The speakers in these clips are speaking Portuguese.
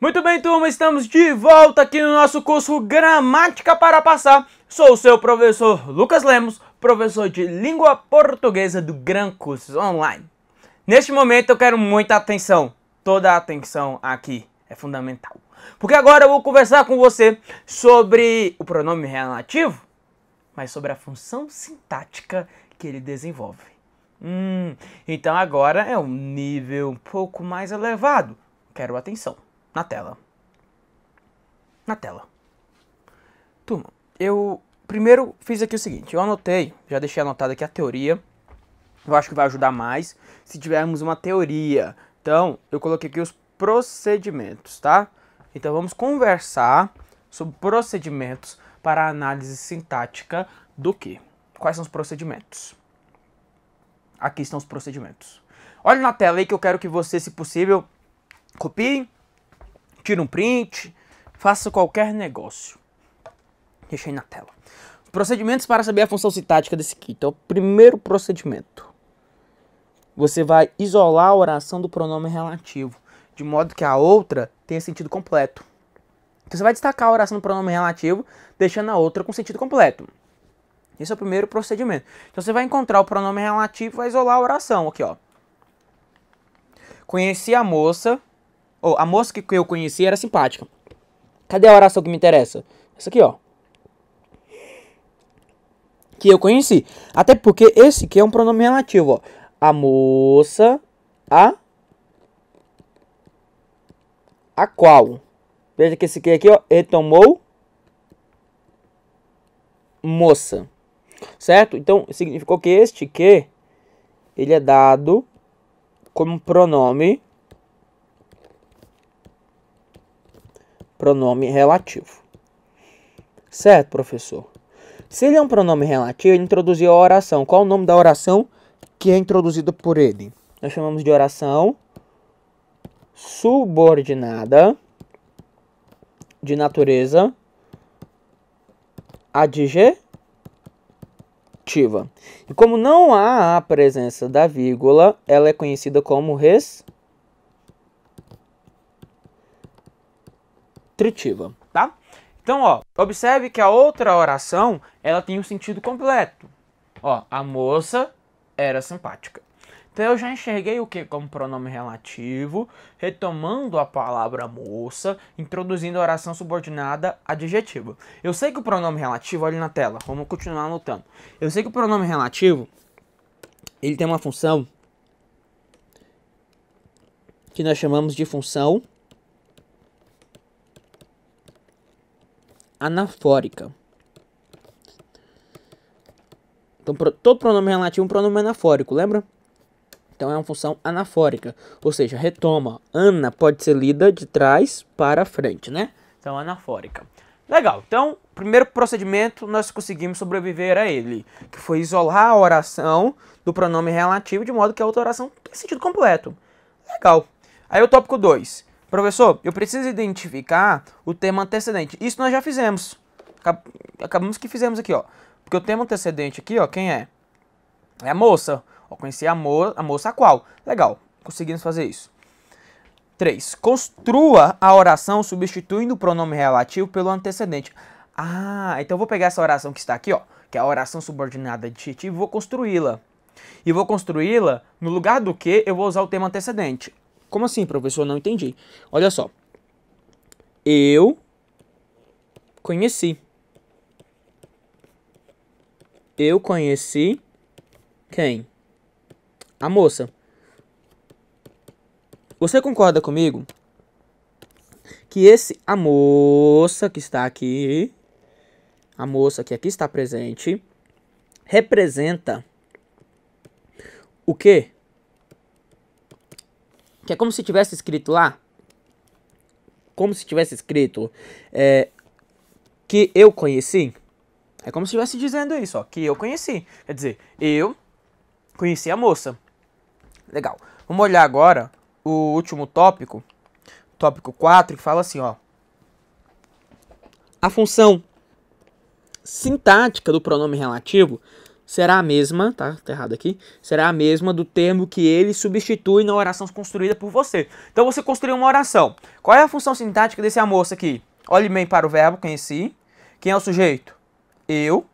Muito bem, turma, estamos de volta aqui no nosso curso Gramática para Passar. Sou o seu professor Lucas Lemos, professor de Língua Portuguesa do Gran Cursos Online. Neste momento eu quero muita atenção, toda a atenção aqui é fundamental. Porque agora eu vou conversar com você sobre o pronome relativo, mas sobre a função sintática que ele desenvolve. Então agora é um nível um pouco mais elevado. Quero atenção. Na tela. Na tela. Turma, eu primeiro fiz aqui o seguinte. Eu anotei, já deixei anotado aqui a teoria. Eu acho que vai ajudar mais se tivermos uma teoria. Então, eu coloquei aqui os procedimentos, tá? Então, vamos conversar sobre procedimentos para a análise sintática do quê? Quais são os procedimentos? Aqui estão os procedimentos. Olha na tela aí que eu quero que você, se possível, copie, tire um print, faça qualquer negócio. Deixa aí na tela. Procedimentos para saber a função sintática desse aqui. Então, o primeiro procedimento. Você vai isolar a oração do pronome relativo, de modo que a outra tenha sentido completo. Então, você vai destacar a oração do pronome relativo, deixando a outra com sentido completo. Esse é o primeiro procedimento. Então, você vai encontrar o pronome relativo e vai isolar a oração. Aqui, ó. Conheci a moça... a moça que eu conheci era simpática. Cadê a oração que me interessa? Essa aqui, ó. Que eu conheci. Até porque esse aqui é um pronome relativo, ó. A moça, a qual. Veja que esse aqui, ó, ele tomou moça. Certo? Então, significou que este que, ele é dado como pronome relativo. Certo, professor? Se ele é um pronome relativo, ele introduziu a oração. Qual o nome da oração que é introduzida por ele? Nós chamamos de oração subordinada de natureza adjetiva. E como não há a presença da vírgula, ela é conhecida como restritiva, tá? Então, ó, observe que a outra oração, ela tem um sentido completo. Ó, a moça era simpática. Então, eu já enxerguei o que como pronome relativo, retomando a palavra moça, introduzindo a oração subordinada adjetiva. Eu sei que o pronome relativo, olha na tela, vamos continuar anotando. Eu sei que o pronome relativo, ele tem uma função que nós chamamos de função anafórica. Então, todo pronome relativo é um pronome anafórico, lembra? Então, é uma função anafórica, ou seja, retoma. Ana pode ser lida de trás para frente, né? Então, anafórica. Legal. Então, primeiro procedimento, nós conseguimos sobreviver a ele, que foi isolar a oração do pronome relativo de modo que a outra oração tem sentido completo. Legal. Aí, o tópico 2. Professor, eu preciso identificar o termo antecedente. Isso nós já fizemos. Acabamos que fizemos aqui, ó. Porque o termo antecedente aqui, ó, quem é? É a moça. Ó, conheci a moça a qual. Legal, conseguimos fazer isso. 3. Construa a oração substituindo o pronome relativo pelo antecedente. Então eu vou pegar essa oração que está aqui, ó, que é a oração subordinada adjetiva, e vou construí-la. E vou construí-la no lugar do que eu vou usar o termo antecedente. Como assim, professor? Não entendi. Olha só. Eu conheci. Eu conheci quem? A moça. Você concorda comigo que a moça que está aqui, a moça que aqui está presente, representa o quê? Que é como se tivesse escrito lá. Como se tivesse escrito que eu conheci. É como se estivesse dizendo isso, ó. Que eu conheci. Quer dizer, eu conheci a moça. Legal. Vamos olhar agora o último tópico. Tópico 4, que fala assim, ó. A função sintática do pronome relativo será a mesma, tá errado aqui, será a mesma do termo que ele substitui na oração construída por você. Então você construiu uma oração. Qual é a função sintática desse amor aqui? Olhe bem para o verbo, conheci. Quem é o sujeito? Eu.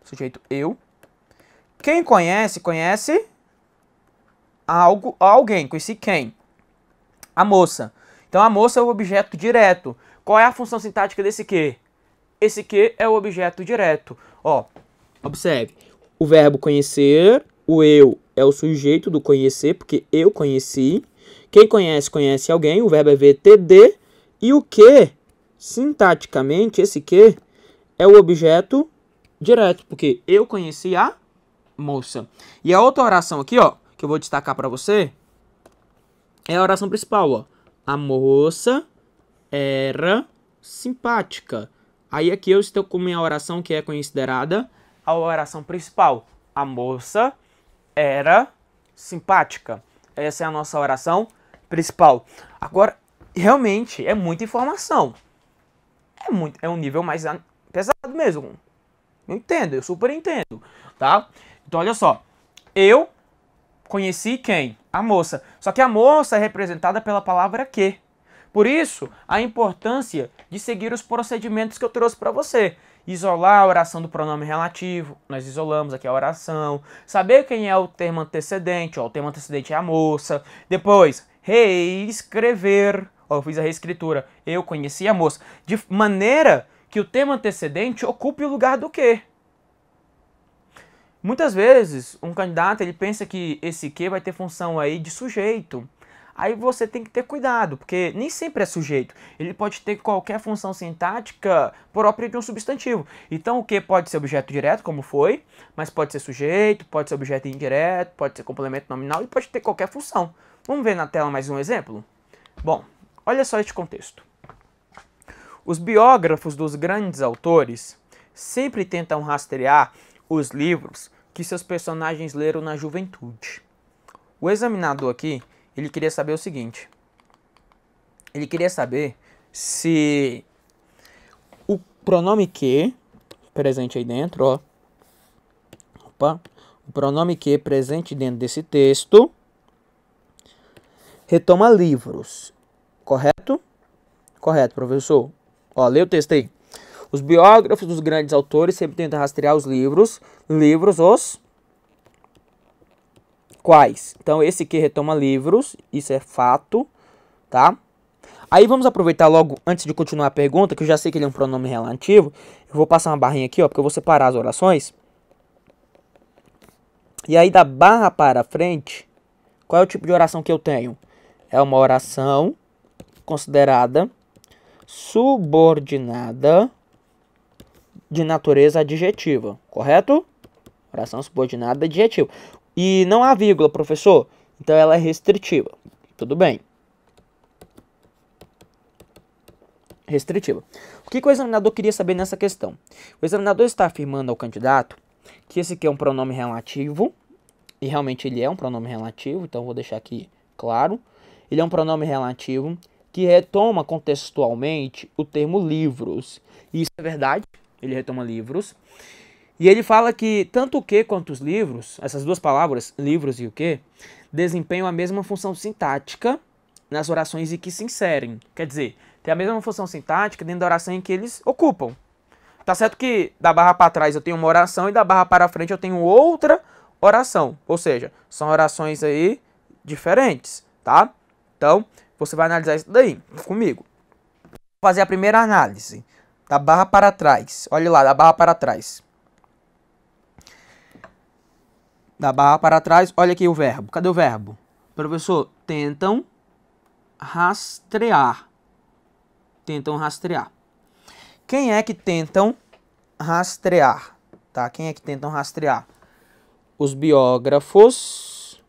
Sujeito eu. Quem conhece, conhece algo, alguém. Conheci quem? A moça. Então a moça é o objeto direto. Qual é a função sintática desse que? Esse que é o objeto direto. Ó, observe. O verbo conhecer, o eu é o sujeito do conhecer, porque eu conheci. Quem conhece, conhece alguém. O verbo é VTD. E o que, sintaticamente, esse que é o objeto direto, porque eu conheci a moça. E a outra oração aqui, ó, que eu vou destacar para você, é a oração principal, ó. A moça era simpática. Aí aqui eu estou com minha oração que é considerada a oração principal. A moça era simpática. Essa é a nossa oração principal. Agora, realmente é muita informação. É um nível mais pesado mesmo. Eu entendo, eu super entendo, tá? Então olha só. Eu conheci quem? A moça. Só que a moça é representada pela palavra que. Por isso, a importância de seguir os procedimentos que eu trouxe para você. Isolar a oração do pronome relativo, nós isolamos aqui a oração. Saber quem é o termo antecedente, ó, o termo antecedente é a moça. Depois, reescrever, ó, eu fiz a reescritura, eu conheci a moça. De maneira que o termo antecedente ocupe o lugar do que. Muitas vezes, um candidato ele pensa que esse que vai ter função aí de sujeito. Aí você tem que ter cuidado, porque nem sempre é sujeito. Ele pode ter qualquer função sintática própria de um substantivo. Então o que pode ser objeto direto, como foi, mas pode ser sujeito, pode ser objeto indireto, pode ser complemento nominal e pode ter qualquer função. Vamos ver na tela mais um exemplo? Bom, olha só este contexto. Os biógrafos dos grandes autores sempre tentam rastrear os livros que seus personagens leram na juventude. O examinador aqui, ele queria saber o seguinte. Ele queria saber se o pronome que, presente aí dentro, ó. Opa. O pronome que presente dentro desse texto retoma livros. Correto? Correto, professor. Ó, lê o texto aí. Os biógrafos dos grandes autores sempre tentam rastrear os livros. Livros, os quais? Então, esse que retoma livros, isso é fato, tá? Aí vamos aproveitar logo, antes de continuar a pergunta, que eu já sei que ele é um pronome relativo. Eu vou passar uma barrinha aqui, ó, porque eu vou separar as orações. E aí, da barra para frente, qual é o tipo de oração que eu tenho? É uma oração considerada subordinada de natureza adjetiva, correto? Oração subordinada adjetiva. E não há vírgula, professor. Então ela é restritiva. Tudo bem. Restritiva. O que o examinador queria saber nessa questão? O examinador está afirmando ao candidato que esse aqui é um pronome relativo. E realmente ele é um pronome relativo. Então eu vou deixar aqui claro. Ele é um pronome relativo que retoma contextualmente o termo livros. E isso é verdade. Ele retoma livros. E ele fala que tanto o que quanto os livros, essas duas palavras, livros e o que, desempenham a mesma função sintática nas orações em que se inserem. Quer dizer, tem a mesma função sintática dentro da oração em que eles ocupam. Tá certo que da barra para trás eu tenho uma oração e da barra para frente eu tenho outra oração. Ou seja, são orações aí diferentes, tá? Então, você vai analisar isso daí comigo. Vou fazer a primeira análise. Da barra para trás. Olha lá, da barra para trás. Da barra para trás, olha aqui o verbo. Cadê o verbo? Professor, tentam rastrear. Tentam rastrear. Quem é que tentam rastrear? Tá? Quem é que tentam rastrear? Os biógrafos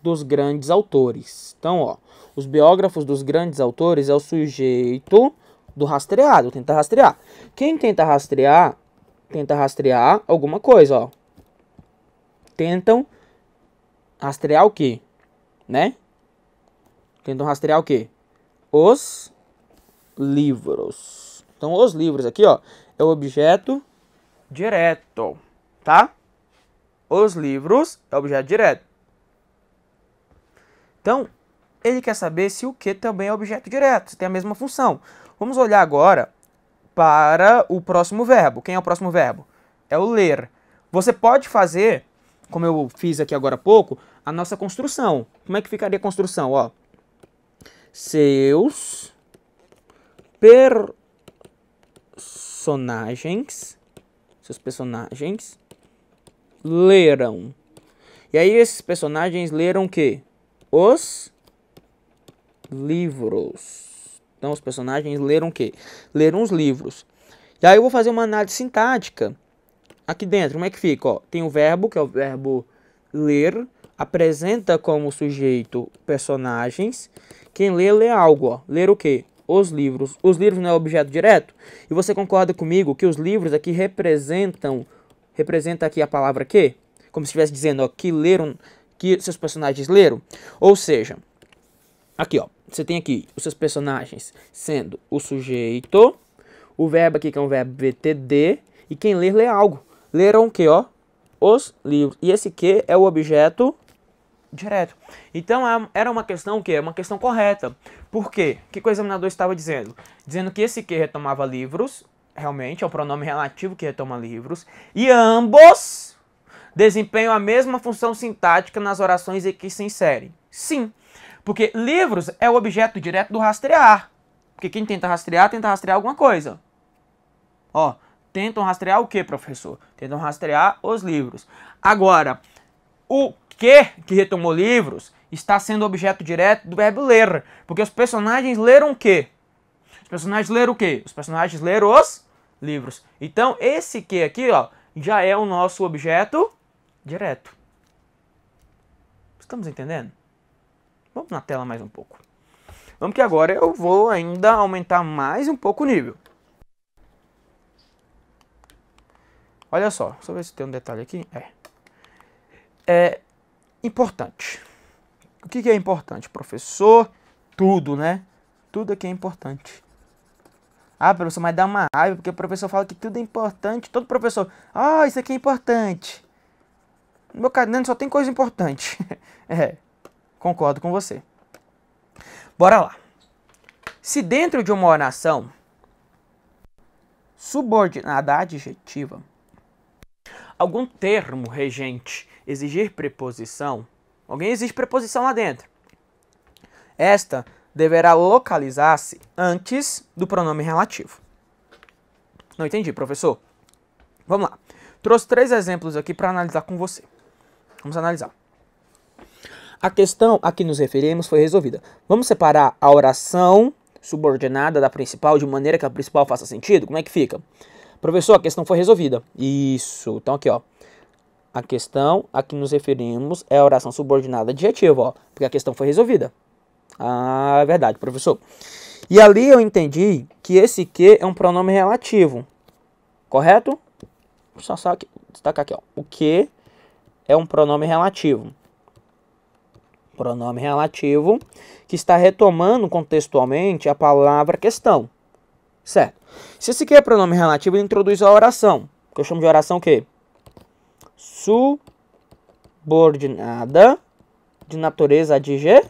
dos grandes autores. Então, ó, os biógrafos dos grandes autores é o sujeito do rastreado, tenta rastrear. Quem tenta rastrear alguma coisa, ó. Tentam rastrear o quê? Né? Tentam rastrear o quê? Os livros. Então, os livros aqui, ó, é o objeto direto, tá? os livros é objeto direto. Então, ele quer saber se o que também é objeto direto, se tem a mesma função. Vamos olhar agora para o próximo verbo. Quem é o próximo verbo? É o ler. Você pode fazer, como eu fiz aqui agora há pouco, a nossa construção. Como é que ficaria a construção? Ó, seus personagens leram. E aí esses personagens leram o quê? Os livros. Então os personagens leram o quê? Leram os livros. E aí eu vou fazer uma análise sintática aqui dentro. Como é que fica? Ó, tem o verbo, que é o verbo ler, apresenta como sujeito personagens. Quem lê, lê algo. Ó. Ler o quê? Os livros. Os livros não é objeto direto? E você concorda comigo que os livros aqui representa aqui a palavra que? Como se estivesse dizendo, ó, que leram, que seus personagens leram. Ou seja, aqui, ó, você tem aqui os seus personagens sendo o sujeito, o verbo aqui que é um verbo VTD, e quem ler, lê algo. Leram o que, ó? Os livros. E esse que é o objeto direto. Então, era uma questão o quê? Uma questão correta. Por quê? O que o examinador estava dizendo? Dizendo que esse que retomava livros, realmente, é o pronome relativo que retoma livros, e ambos desempenham a mesma função sintática nas orações em que se inserem. Sim, porque livros é o objeto direto do rastrear. Porque quem tenta rastrear alguma coisa. Ó, tentam rastrear o que, professor? Tentam rastrear os livros. Agora, o que retomou livros está sendo objeto direto do verbo ler. Porque os personagens leram o quê? Os personagens leram o quê? Os personagens leram os livros. Então, esse que aqui, ó, já é o nosso objeto direto. Estamos entendendo? Vamos na tela mais um pouco. Vamos que agora eu vou ainda aumentar mais um pouco o nível. Olha só, só ver se tem um detalhe aqui. É importante. O que é importante, professor? Tudo, né? Tudo aqui é importante. Ah, professor, mas dá uma raiva, porque o professor fala que tudo é importante. Todo professor, isso aqui é importante. No meu caderno só tem coisa importante. Concordo com você. Bora lá. Se dentro de uma oração subordinada adjetiva, algum termo regente exigir preposição, alguém exige preposição lá dentro, esta deverá localizar-se antes do pronome relativo. Não entendi, professor? Vamos lá. Trouxe 3 exemplos aqui para analisar com você. Vamos analisar. A questão a que nos referimos foi resolvida. Vamos separar a oração subordinada da principal de maneira que a principal faça sentido? Como é que fica? Professor, a questão foi resolvida. Isso. Então aqui, ó. A questão a que nos referimos é a oração subordinada adjetiva, ó. Porque a questão foi resolvida. Ah, é verdade, professor. E ali eu entendi que esse que é um pronome relativo. Correto? Só aqui, destacar aqui, ó. O que é um pronome relativo. Pronome relativo que está retomando contextualmente a palavra questão. Certo? Se esse que é pronome relativo, ele introduz a oração. Que eu chamo de oração o quê? Subordinada de natureza adjetiva.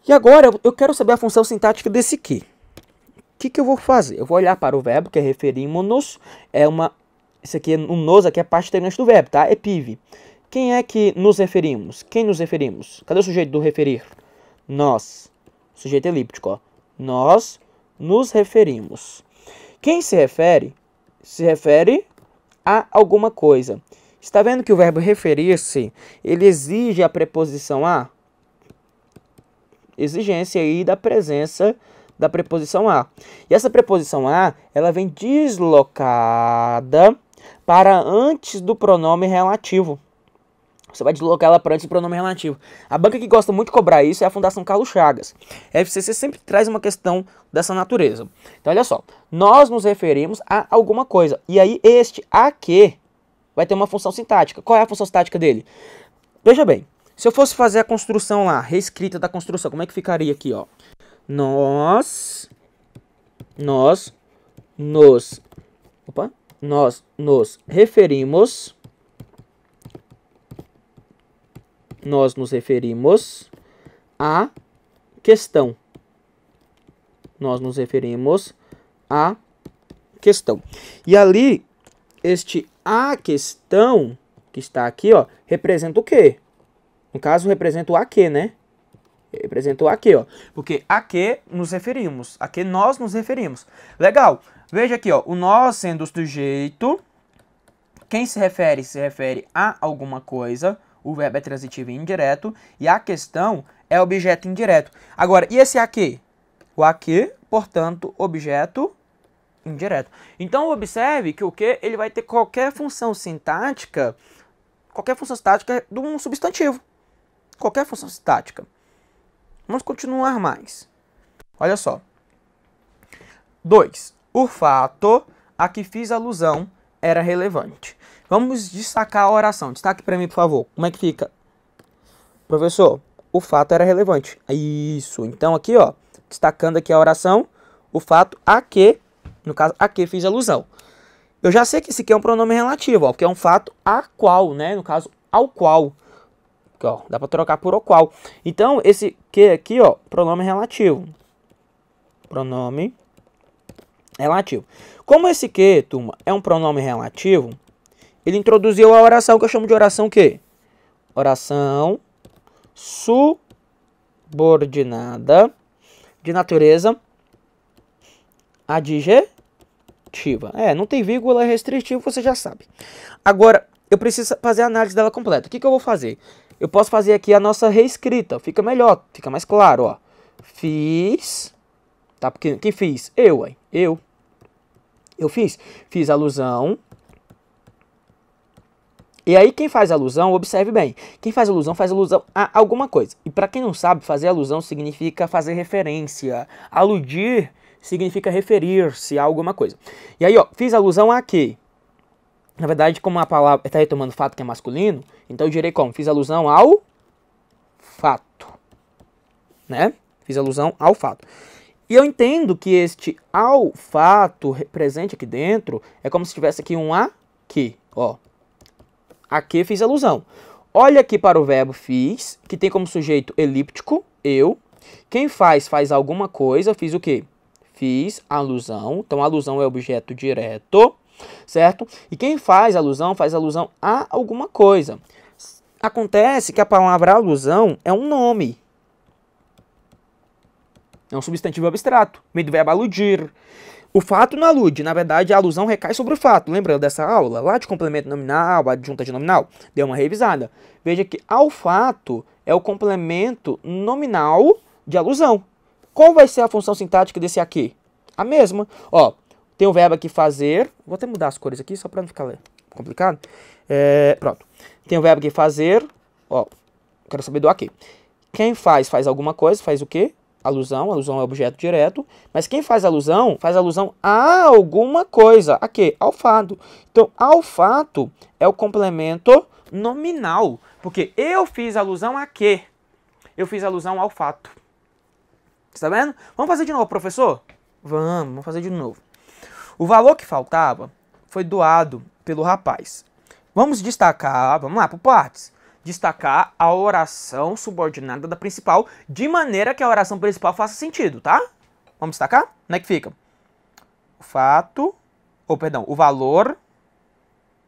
E agora eu quero saber a função sintática desse que. O que eu vou fazer? Eu vou olhar para o verbo, que é referimos-nos. Isso aqui, o nos aqui é parte integrante do verbo, tá? É PIV. Quem é que nos referimos? Quem nos referimos? Cadê o sujeito do referir? Nós. Sujeito elíptico, ó. Nós nos referimos. Quem se refere a alguma coisa. Está vendo que o verbo referir-se, ele exige a preposição a? Exigência aí da presença da preposição a. E essa preposição a, ela vem deslocada para antes do pronome relativo. Você vai deslocar ela para antes do pronome relativo. A banca que gosta muito de cobrar isso é a Fundação Carlos Chagas. A FCC sempre traz uma questão dessa natureza. Então, olha só. Nós nos referimos a alguma coisa. E aí, este a que vai ter uma função sintática. Qual é a função sintática dele? Veja bem. Se eu fosse fazer a construção lá, reescrita da construção, como é que ficaria aqui, ó? Nós nos nós nos referimos à questão. Nós nos referimos à questão. E ali, a questão que está aqui, ó, representa o quê? No caso, representa o a que, né? Representa o a que, ó. Porque a que nos referimos. A que nós nos referimos. Legal. Veja aqui, ó. O nós sendo o sujeito. Quem se refere a alguma coisa. O verbo é transitivo e indireto. E a questão é objeto indireto. Agora, e esse a que? O a que, portanto, objeto indireto. Então, observe que o que ele vai ter qualquer função sintática de um substantivo. Qualquer função sintática. Vamos continuar mais. Olha só. 2. O fato a que fiz alusão era relevante. Vamos destacar a oração. Destaque para mim, por favor. Como é que fica? Professor, o fato era relevante. Isso. Então, aqui, ó, destacando aqui a oração, o fato a que, no caso, a que fiz alusão. Eu já sei que esse aqui é um pronome relativo, ó, porque é um fato a qual, né? No caso, ao qual. Aqui, ó, dá para trocar por o qual. Então, esse que aqui, ó, pronome relativo. Pronome relativo. Como esse que, turma, é um pronome relativo, ele introduziu a oração que eu chamo de oração que? Oração subordinada de natureza adjetiva. Não tem vírgula, é restritivo, você já sabe. Agora, eu preciso fazer a análise dela completa. O que eu vou fazer? Eu posso fazer aqui a nossa reescrita. Fica melhor, fica mais claro, ó. Fiz, tá? Porque quem fiz? Eu, hein? Eu fiz alusão. E aí quem faz alusão, observe bem, quem faz alusão a alguma coisa. E para quem não sabe, fazer alusão significa fazer referência. Aludir significa referir-se a alguma coisa. E aí, ó, fiz alusão a quê? Na verdade, como a palavra está retomando fato que é masculino, então eu direi como? Fiz alusão ao fato, né? Fiz alusão ao fato. E eu entendo que este ao fato presente aqui dentro é como se tivesse aqui um aqui, ó. Aqui fiz alusão. Olha aqui para o verbo fiz, que tem como sujeito elíptico, eu. Quem faz alguma coisa, fiz o quê? Fiz alusão. Então, alusão é objeto direto, certo? E quem faz alusão a alguma coisa. Acontece que a palavra alusão é um nome. É um substantivo abstrato, meio do verbo aludir. O fato não alude, na verdade a alusão recai sobre o fato. Lembra dessa aula? Lá de complemento nominal, adjunta de nominal? Deu uma revisada. Veja que ao fato é o complemento nominal de alusão. Qual vai ser a função sintática desse aqui? A mesma. Ó, tem o verbo aqui fazer. Vou até mudar as cores aqui só para não ficar complicado. Pronto. Tem o verbo aqui fazer. Ó, quero saber do aqui. Quem faz alguma coisa, faz o quê? Alusão é objeto direto, mas quem faz alusão a alguma coisa. A quê? Ao fato. Então, ao fato é o complemento nominal, porque eu fiz alusão a quê? Eu fiz alusão ao fato. Está vendo? Vamos fazer de novo, professor? Vamos fazer de novo. O valor que faltava foi doado pelo rapaz. Vamos destacar, vamos lá, por partes. Destacar a oração subordinada da principal, de maneira que a oração principal faça sentido, tá? Vamos destacar? Como é que fica? O valor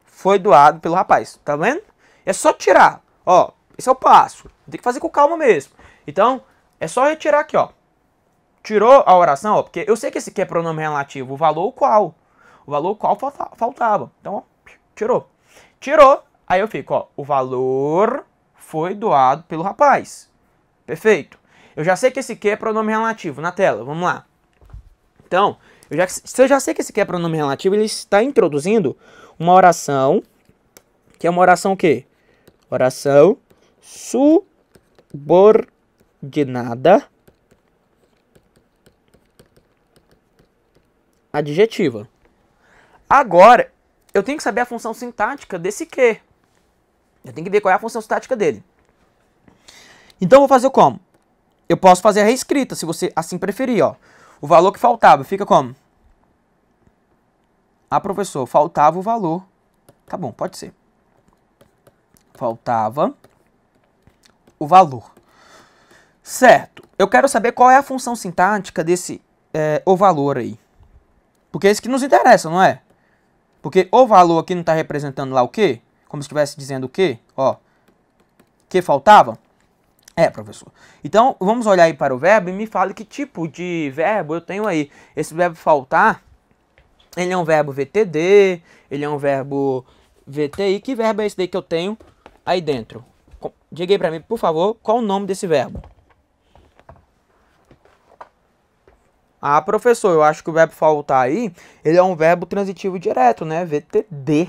foi doado pelo rapaz, tá vendo? É só tirar, ó, esse é o passo, tem que fazer com calma mesmo. Então, é só retirar aqui, ó. Tirou a oração, ó, porque eu sei que esse aqui é pronome relativo, o valor qual faltava. Então, ó, tirou. Aí eu fico, ó, o valor foi doado pelo rapaz. Perfeito. Eu já sei que esse aqui é pronome relativo na tela, vamos lá. Então, se eu já sei que esse aqui é pronome relativo, ele está introduzindo uma oração, que é uma oração o quê? Oração subordinada adjetiva. Agora, eu tenho que saber a função sintática desse que. Eu tenho que ver qual é a função sintática dele. Então, eu vou fazer como? Eu posso fazer a reescrita, se você assim preferir, ó. O valor que faltava fica como? Ah, professor, faltava o valor. Tá bom, pode ser. Faltava o valor. Certo. Eu quero saber qual é a função sintática desse o valor aí. Porque é isso que nos interessa, não é? Porque o valor aqui não está representando lá o quê? Como se estivesse dizendo o quê? Ó, que faltava? É, professor. Então, vamos olhar aí para o verbo e me fale que tipo de verbo eu tenho aí. Esse verbo faltar, ele é um verbo VTD, ele é um verbo VTI. Que verbo é esse daí que eu tenho aí dentro? Diga aí para mim, por favor, qual o nome desse verbo? Ah, professor, eu acho que o verbo faltar aí, ele é um verbo transitivo direto, né? VTD.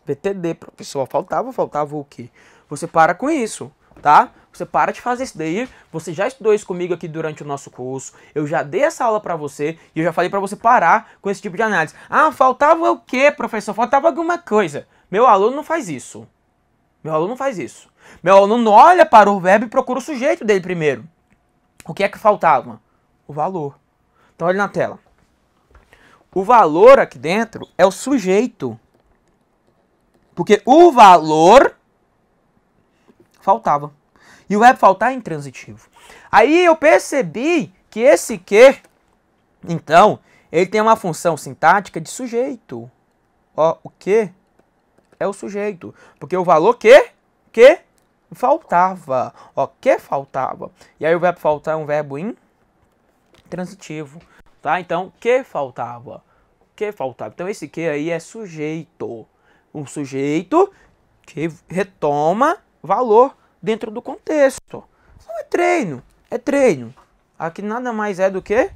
VTD, professor. Faltava o quê? Você para com isso, tá? Você para de fazer isso daí. Você já estudou isso comigo aqui durante o nosso curso. Eu já dei essa aula pra você e eu já falei pra você parar com esse tipo de análise. Ah, faltava o quê, professor? Faltava alguma coisa. Meu aluno não faz isso. Meu aluno não faz isso. Meu aluno olha para o verbo e procura o sujeito dele primeiro. O que é que faltava? O valor. Então olha na tela. O valor aqui dentro é o sujeito. Porque o valor faltava. E o verbo faltar é intransitivo. Aí eu percebi que esse que, então, ele tem uma função sintática de sujeito. Ó, o que é o sujeito. Porque o valor que faltava. Ó, que faltava. E aí o verbo faltar é um verbo intransitivo. Tá? Então, que faltava. Que faltava. Então esse que aí é sujeito. Um sujeito que retoma valor dentro do contexto. Isso não é treino. É treino. Aqui nada mais é do que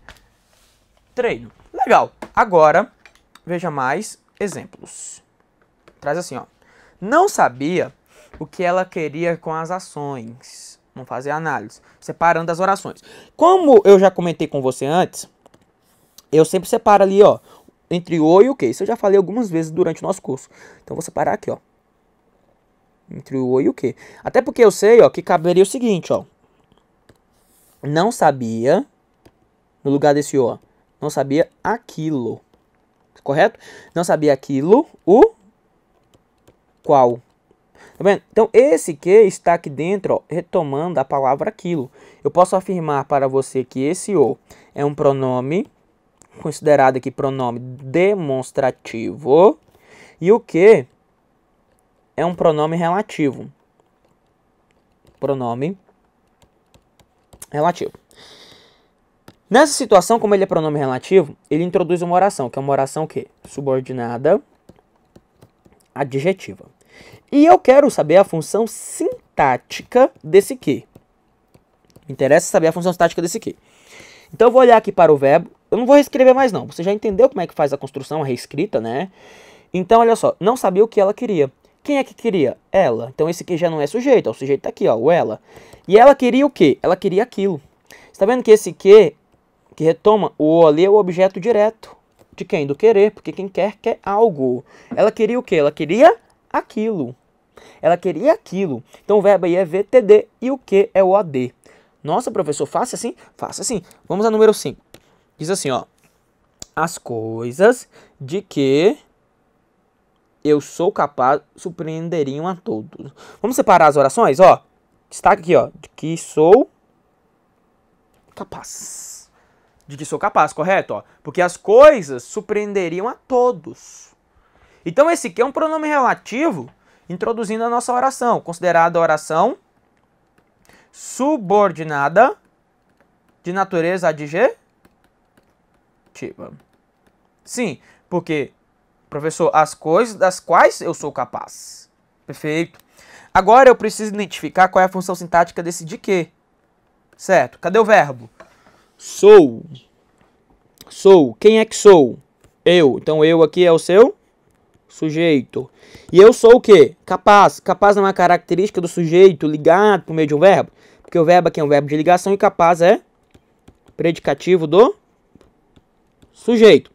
treino. Legal. Agora, veja mais exemplos. Traz assim, ó. Não sabia o que ela queria com as ações. Vamos fazer a análise. Separando as orações. Como eu já comentei com você antes, eu sempre separo ali, ó, entre o e o que. Isso eu já falei algumas vezes durante o nosso curso. Então vou separar aqui, ó. Entre o e o que. Até porque eu sei, ó, que caberia o seguinte, ó. Não sabia, no lugar desse o, ó, não sabia aquilo. Correto? Não sabia aquilo, o qual. Tá vendo? Então esse que está aqui dentro, ó, retomando a palavra aquilo. Eu posso afirmar para você que esse o é um pronome considerado aqui pronome demonstrativo, e o que é um pronome relativo. Pronome relativo. Nessa situação, como ele é pronome relativo, ele introduz uma oração, que é uma oração o quê? Subordinada adjetiva. E eu quero saber a função sintática desse que. Me interessa saber a função sintática desse que. Então eu vou olhar aqui para o verbo. Eu não vou reescrever mais não. Você já entendeu como é que faz a construção, a reescrita, né? Então, olha só. Não sabia o que ela queria. Quem é que queria? Ela. Então, esse aqui já não é sujeito. Ó, o sujeito tá aqui, ó. O ela. E ela queria o quê? Ela queria aquilo. Você tá vendo que esse que retoma o ali é o objeto direto. De quem? Do querer. Porque quem quer algo. Ela queria o quê? Ela queria aquilo. Ela queria aquilo. Então, o verbo aí é VTD. E o que é o AD. Nossa, professor, faça assim? Faça assim. Vamos ao número 5. Diz assim, ó. As coisas de que eu sou capaz surpreenderiam a todos. Vamos separar as orações, ó. Destaque aqui, ó. De que sou capaz. De que sou capaz, correto? Ó. Porque as coisas surpreenderiam a todos. Então esse aqui é um pronome relativo introduzindo a nossa oração. Considerada a oração subordinada de natureza adjetiva. Sim, porque, professor, as coisas das quais eu sou capaz. Perfeito. Agora eu preciso identificar qual é a função sintática desse de que. Certo? Cadê o verbo? Sou. Sou. Quem é que sou? Eu. Então eu aqui é o seu sujeito. E eu sou o quê? Capaz. Capaz é uma característica do sujeito ligado por meio de um verbo. Porque o verbo aqui é um verbo de ligação e capaz é predicativo do sujeito.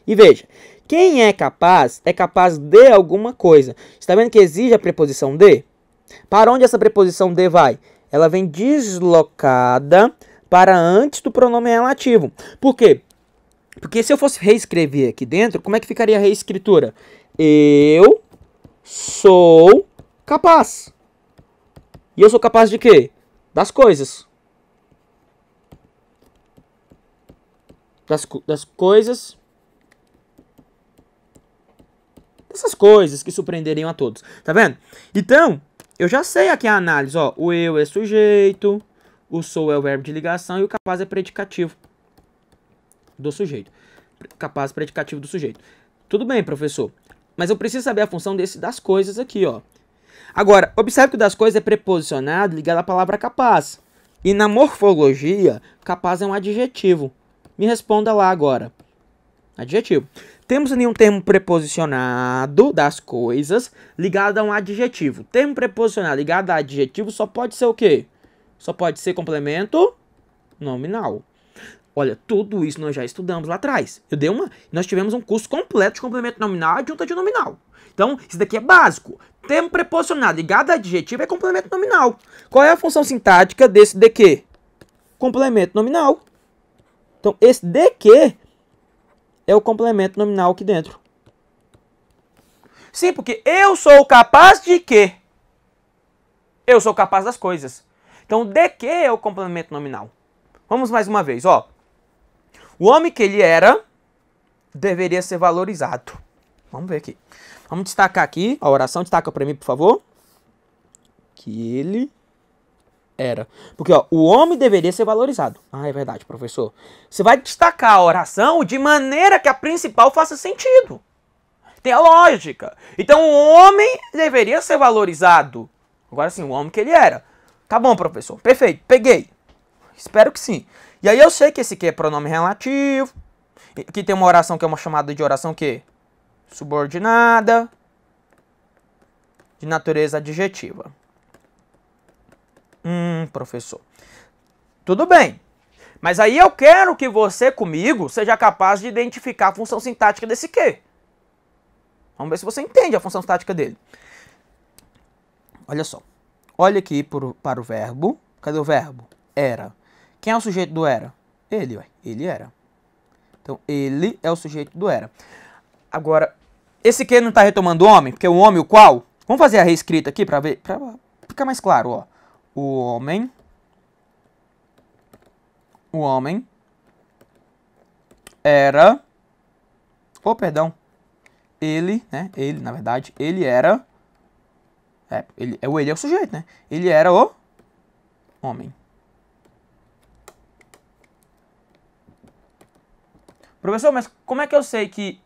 E veja, quem é capaz de alguma coisa. Está vendo que exige a preposição de? Para onde essa preposição de vai? Ela vem deslocada para antes do pronome relativo. Por quê? Porque se eu fosse reescrever aqui dentro, como é que ficaria a reescritura? Eu sou capaz. E eu sou capaz de quê? Das coisas. Das coisas. Dessas coisas que surpreenderiam a todos. Tá vendo? Então, eu já sei aqui a análise. Ó, o eu é sujeito, o sou é o verbo de ligação e o capaz é predicativo do sujeito. Capaz predicativo do sujeito. Tudo bem, professor. Mas eu preciso saber a função desse das coisas aqui, ó. Agora, observe que o das coisas é preposicionado ligado à palavra capaz. E na morfologia, capaz é um adjetivo. Me responda lá agora. Adjetivo. Temos ali um termo preposicionado das coisas ligado a um adjetivo. Termo preposicionado ligado a adjetivo só pode ser o quê? Só pode ser complemento nominal. Olha, tudo isso nós já estudamos lá atrás. Nós tivemos um curso completo de complemento nominal e adjunta de nominal. Então, isso daqui é básico. Termo preposicionado ligado a adjetivo é complemento nominal. Qual é a função sintática desse de que? Complemento nominal. Então, esse de que é o complemento nominal aqui dentro. Sim, porque eu sou capaz de quê? Eu sou capaz das coisas. Então, de que é o complemento nominal? Vamos mais uma vez, ó. O homem que ele era deveria ser valorizado. Vamos ver aqui. Vamos destacar aqui a oração. Destaca para mim, por favor. Que ele era. Porque, ó, o homem deveria ser valorizado. Ah, é verdade, professor. Você vai destacar a oração de maneira que a principal faça sentido. Tem a lógica. Então, o homem deveria ser valorizado. Agora sim, o homem que ele era. Tá bom, professor. Perfeito. Peguei. Espero que sim. E aí eu sei que esse aqui é pronome relativo. Aqui tem uma oração que é uma chamada de oração que subordinada, de natureza adjetiva. Professor. Tudo bem. Mas aí eu quero que você comigo seja capaz de identificar a função sintática desse que. Vamos ver se você entende a função sintática dele. Olha só. Olha aqui para o verbo. Cadê o verbo? Era. Quem é o sujeito do era? Ele, ué. Ele era. Então, ele é o sujeito do era. Agora, esse que não está retomando o homem, porque o homem, o qual... Vamos fazer a reescrita aqui para ver, para ficar mais claro, ó. O homem era... Oh, perdão. Ele, né? Ele, na verdade, ele era... ele é o sujeito, né? Ele era o homem. Professor, mas como é que eu sei que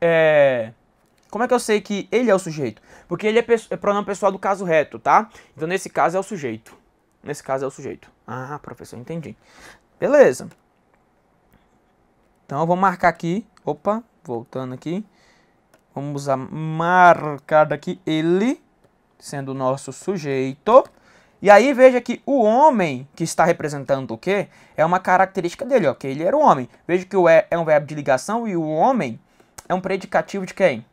ele é o sujeito? Porque ele é pronome pessoal do caso reto, tá? Então nesse caso é o sujeito. Nesse caso é o sujeito. Ah, professor, entendi. Beleza. Então eu vou marcar aqui. Opa, voltando aqui. Vamos marcar aqui ele sendo o nosso sujeito. E aí veja que o homem que está representando o quê? É uma característica dele, ó, que ele era o homem. Veja que o é um verbo de ligação e o homem é um predicativo de quem?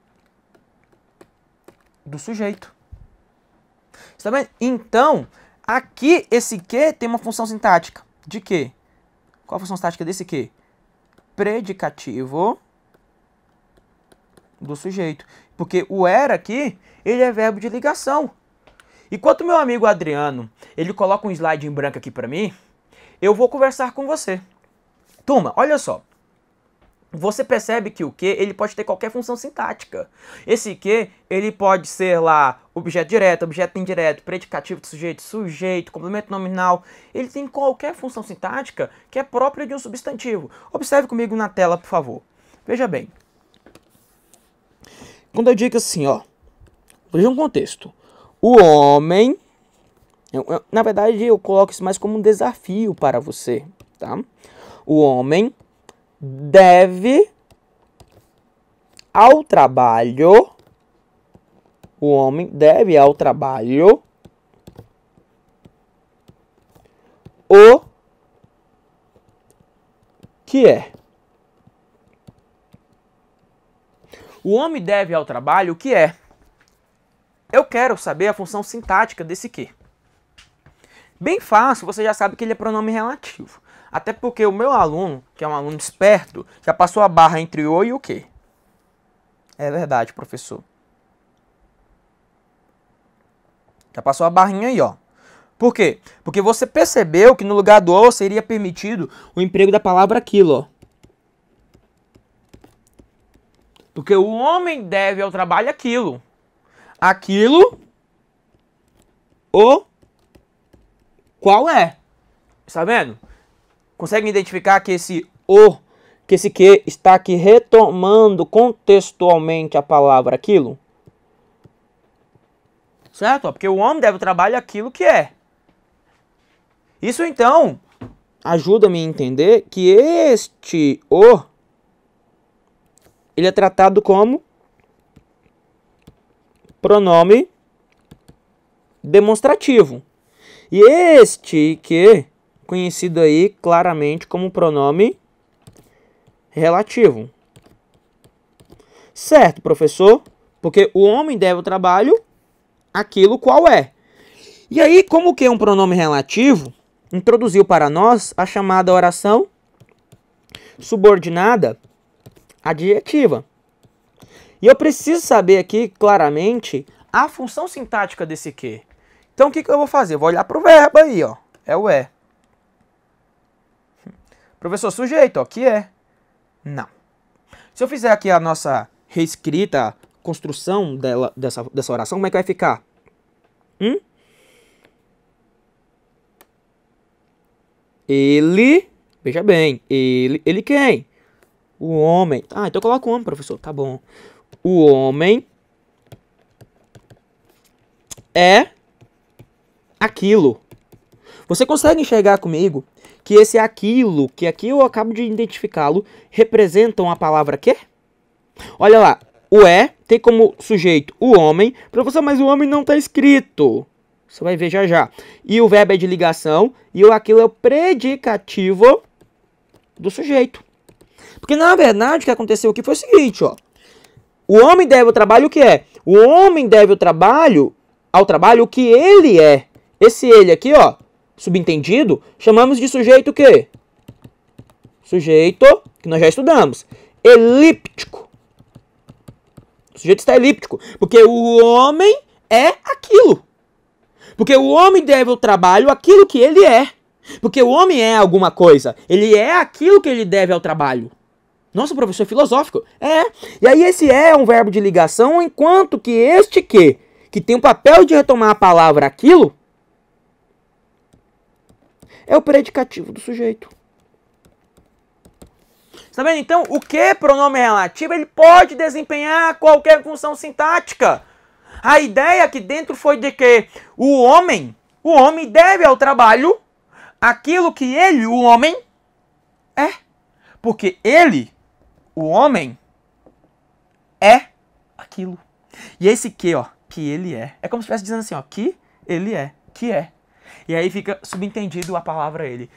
Do sujeito. Está vendo? Então, aqui esse que tem uma função sintática. De quê? Qual a função sintática desse que? Predicativo do sujeito. Porque o era aqui, ele é verbo de ligação. Enquanto meu amigo Adriano, ele coloca um slide em branco aqui para mim, eu vou conversar com você. Turma, olha só. Você percebe que o que ele pode ter qualquer função sintática. Esse que ele pode ser lá objeto direto, objeto indireto, predicativo do sujeito, sujeito, complemento nominal. Ele tem qualquer função sintática que é própria de um substantivo. Observe comigo na tela, por favor. Veja bem. Quando eu digo assim, ó, veja um contexto. O homem, na verdade eu coloco isso mais como um desafio para você, tá? O homem deve ao trabalho, o que é. O homem deve ao trabalho o que é. Eu quero saber a função sintática desse que. Bem fácil, você já sabe que ele é pronome relativo. Até porque o meu aluno, que é um aluno esperto, já passou a barra entre o e o que. É verdade, professor. Já passou a barrinha aí, ó. Por quê? Porque você percebeu que no lugar do o seria permitido o emprego da palavra aquilo, ó. Porque o homem deve ao trabalho aquilo. Aquilo, o qual é. Está vendo? Consegue identificar que esse o, que esse que está aqui retomando contextualmente a palavra aquilo? Certo? Porque o homem deve ao trabalho aquilo que é. Isso então ajuda-me a entender que este o, ele é tratado como pronome demonstrativo. E este que, conhecido aí claramente como pronome relativo. Certo, professor? Porque o homem deve ao trabalho aquilo qual é. E aí, como que é um pronome relativo, introduziu para nós a chamada oração subordinada adjetiva. E eu preciso saber aqui claramente a função sintática desse que. Então o que eu vou fazer? Eu vou olhar para o verbo aí, ó. É o é. Professor, sujeito, ó, que é. Não. Se eu fizer aqui a nossa reescrita, a construção dessa oração, como é que vai ficar? Ele, veja bem, ele quem? O homem. Ah, então coloca o homem, professor, tá bom. O homem é aquilo. Você consegue enxergar comigo que esse aquilo, que aqui eu acabo de identificá-lo, representam a palavra que? Olha lá, o é tem como sujeito o homem. Professor, mas o homem não está escrito. Você vai ver já já. E o verbo é de ligação e o aquilo é o predicativo do sujeito. Porque na verdade o que aconteceu aqui foi o seguinte, ó. O homem deve ao trabalho o que é? O homem deve ao trabalho o que ele é. Esse ele aqui, ó, subentendido, chamamos de sujeito o quê? Sujeito, que nós já estudamos, elíptico. O sujeito está elíptico, porque o homem é aquilo. Porque o homem deve ao trabalho aquilo que ele é. Porque o homem é alguma coisa. Ele é aquilo que ele deve ao trabalho. Nossa, professor, é filosófico. É. E aí esse é um verbo de ligação, enquanto que este que tem o papel de retomar a palavra aquilo, é o predicativo do sujeito. Tá vendo? Então, o que pronome relativo, ele pode desempenhar qualquer função sintática. A ideia aqui dentro foi de que o homem deve ao trabalho aquilo que ele, o homem, é. Porque ele, o homem, é aquilo. E esse que, ó, que ele é. É como se estivesse dizendo assim, ó, que ele é, que é. E aí fica subentendido a palavra ele.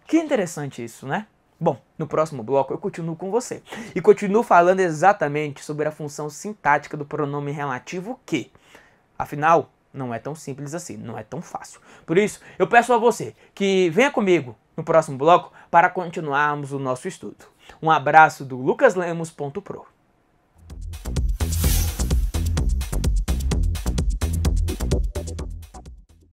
Que interessante isso, né? Bom, no próximo bloco eu continuo com você. E continuo falando exatamente sobre a função sintática do pronome relativo que. Afinal, não é tão simples assim, não é tão fácil. Por isso, eu peço a você que venha comigo no próximo bloco para continuarmos o nosso estudo. Um abraço do lucaslemos.pro.